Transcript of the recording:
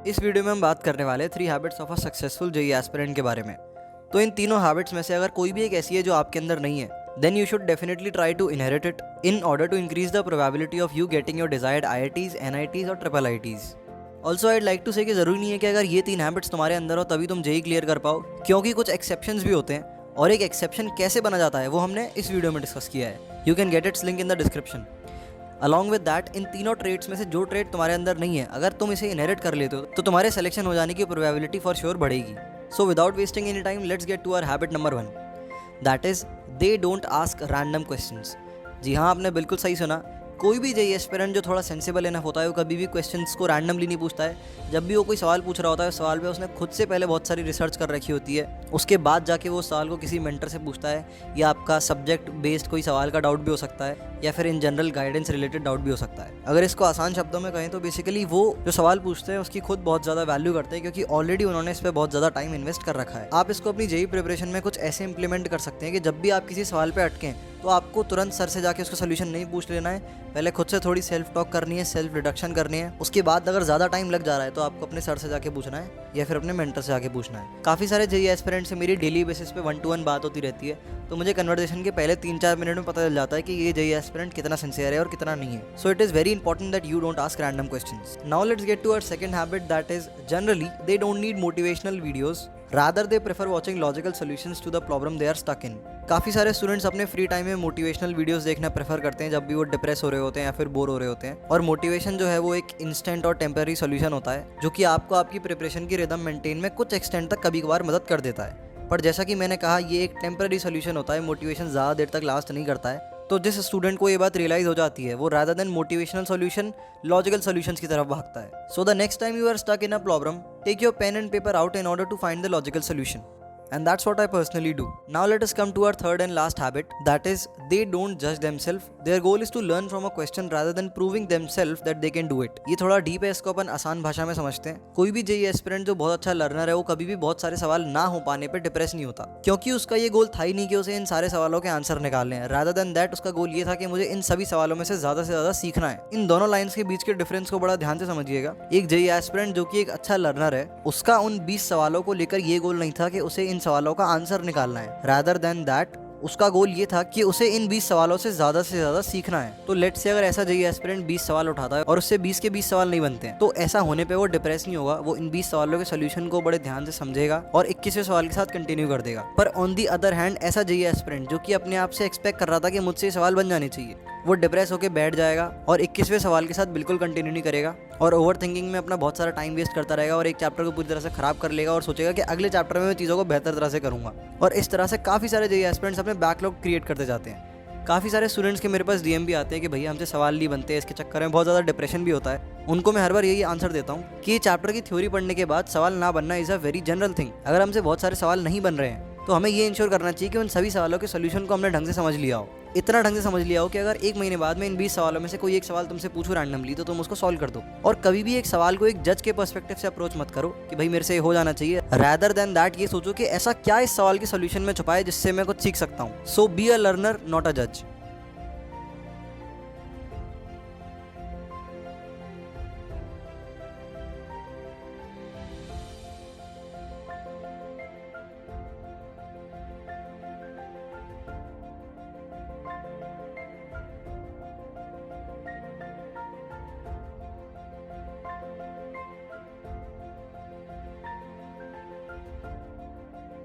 इस वीडियो में हम बात करने वाले हैं 3 habits of a successful JEE aspirant के बारे में। तो इन तीनों हैबिट्स में से अगर कोई भी एक ऐसी है जो आपके अंदर नहीं है, then you should definitely try to inherit it in order to increase the probability of you getting your desired IITs, NITs और triple IITs। Also I'd like to say कि जरूरी नहीं है कि अगर ये 3 हैबिट्स तुम्हारे अंदर हो तभी तुम जेईई क्लियर कर पाओ, क्योंकि कुछ एक्सेप्शंस भी होते हैं और एक एक्सेप्शन कैसे बना जाता है वो हमने इस वीडियो में डिस्कस किया है। You can get its link in the description. Along with that, इन तीनों ट्रेड्स में से जो ट्रेड तुम्हारे अंदर नहीं है, अगर तुम इसे इनहेरिट कर लेते हो तो तुम्हारे सिलेक्शन हो जाने की प्रोबेबिलिटी फॉर श्योर बढ़ेगी। So without wasting any time, let's get to our habit number 1, that is they don't ask random questions. जी हाँ, आपने बिल्कुल सही सुना। कोई भी जेईई एस्पिरेंट जो थोड़ा सेंसिबल इनफ होता है वो कभी भी क्वेश्चंस को रैंडमली नहीं पूछता है। जब भी वो कोई सवाल पूछ रहा होता है, उस सवाल पे उसने खुद से पहले बहुत सारी रिसर्च कर रखी होती है, उसके बाद जाके वो सवाल को किसी मेंटर से पूछता है, या आपका सब्जेक्ट बेस्ड कोई सवाल का डाउट भी हो सकता है, या फिर in general guidance related doubt भी हो सकता है। अगर इसको आसान शब्दों में कहें तो बेसिकली वो जो सवाल पूछते हैं उसकी खुद बहुत ज़्यादा वैल्यू करते हैं, क्योंकि ऑलरेडी उन्होंने इस पर बहुत ज़्यादा टाइम इन्वेस्ट कर रखा है। आप इसको अपनी जेईई प्रिपरेशन में कुछ ऐसे इंप्लीमेंट कर सकते हैं कि जब भी आप किसी सवाल पे अटकें तो आपको तुरंत सर से जाके उसका सोल्यूशन नहीं पूछ लेना है, पहले खुद से थोड़ी सेल्फ टॉक करनी है, सेल्फ रिडक्शन करनी है। उसके बाद अगर ज़्यादा टाइम लग जा रहा है तो आपको अपने सर से जाके पूछना है या फिर अपने मेंटर से जाके पूछना है। काफ़ी सारे जेईई एस्पिरेंट से मेरी डेली बेसिस पे 1-to-1 बात होती रहती है, तो मुझे कन्वर्सेशन के पहले 3-4 मिनट में पता चल जाता है कि ये जेईई एस्पिरेंट कितना सिंसियर है और कितना नहीं है। So it is very important that you don't ask random questions. Now let's get to our second habit, that is generally they don't need motivational videos, rather they prefer watching logical solutions to the problem they are stuck in. काफ़ी सारे students अपने free time में motivational videos देखना prefer करते हैं जब भी वो डिप्रेस हो रहे होते हैं या फिर बोर हो रहे होते हैं। और मोटिवेशन जो है वो एक इंस्टेंट और टेम्पररी सॉल्यूशन होता है जो कि आपको आपकी प्रिपरेशन की रिदम मेंटेन में कुछ एक्सटेंट तक कभी कभार मदद कर देता है। पर जैसा कि मैंने कहा, ये एक टेम्पररी सॉल्यूशन होता है, मोटिवेशन ज़्यादा देर तक लास्ट नहीं करता है। तो जिस स्टूडेंट को ये बात रियलाइज हो जाती है वो rather than motivational solution logical solutions की तरफ भागता है। So the next time you are stuck in a problem, take your pen and paper out in order to find the logical solution. And that's what I personally do. Now let us come to our third and last habit, that is they don't judge themselves. Their goal is to learn from a question rather than proving themselves that they can do it. ये थोड़ा deep है, इसको अपन आसान भाषा में समझते हैं। कोई भी जेईई एस्पिरेंट जो बहुत अच्छा लर्नर है वो कभी भी बहुत सारे सवाल ना हो पाने पे डिप्रेस नहीं होता, क्योंकि उसका ये गोल था ही नहीं कि उसे इन सारे सवालों के आंसर निकालने हैं। रादर देन दैट उसका गोल ये था कि मुझे इन सभी सवालों में से ज्यादा सीखना है। इन दोनों लाइन्स के बीच के डिफरेंस को बड़ा ध्यान से समझिएगा। एक जेईई एस्पिरेंट जो कि एक अच्छा लर्नर है, उसका उन 20 सवालों को लेकर ये गोल नहीं था कि उसे इन सवालों का आंसर निकालना है। रादर देन दैट उसका गोल ये था कि उसे इन 20 सवालों से ज्यादा सीखना है। तो लेट्स से अगर ऐसा जेईई एस्पिरेंट 20 सवाल उठाता है और उससे 20 के 20 सवाल नहीं बनते हैं, तो ऐसा होने पे वो डिप्रेस नहीं होगा। वो इन 20 सवालों के सोल्यूशन को बड़े ध्यान से समझेगा और 21वें सवाल के साथ कंटिन्यू कर देगा। पर ऑन दी अदर हैंड, ऐसा जेईई एस्पिरेंट जो कि अपने आप से एक्सपेक्ट कर रहा था कि मुझसे ये सवाल बन जाने चाहिए, वो डिप्रेस होकर बैठ जाएगा और 21वें सवाल के साथ बिल्कुल कंटिन्यू नहीं करेगा और ओवर थिंकिंग में अपना बहुत सारा टाइम वेस्ट करता रहेगा और एक चैप्टर को पूरी तरह से खराब कर लेगा और सोचेगा कि अगले चैप्टर में मैं चीज़ों को बेहतर तरह से करूंगा। और इस तरह से काफ़ी सारे जेईई एस्पिरेंट्स अपने बैकलॉग क्रिएट करते जाते हैं। काफ़ी सारे स्टूडेंट्स के मेरे पास DM भी आते हैं कि भैया हमसे सवाल नहीं बनते, इसके चक्कर में बहुत ज़्यादा डिप्रेशन भी होता है। उनको मैं हर बार यही आंसर देता हूँ कि चैप्टर की थ्योरी पढ़ने के बाद सवाल ना बनना is a very general thing. अगर हमसे बहुत सारे सवाल नहीं बन रहे हैं तो हमें ये इंश्योर करना चाहिए कि उन सभी सवालों के सोल्यूशन को हमने ढंग से समझ लिया हो। इतना ढंग से समझ लिया हो कि अगर 1 महीने बाद में इन 20 सवालों में से कोई एक सवाल तुमसे पूछूं रैंडमली तो तुम उसको सॉल्व कर दो। और कभी भी एक सवाल को एक जज के पर्सपेक्टिव से अप्रोच मत करो कि भाई मेरे से ये हो जाना चाहिए। रादर देन दैट ये सोचो कि ऐसा क्या इस सवाल के सोल्यूशन में छुपा है जिससे मैं कुछ सीख सकता हूँ। So be a learner, not a जज।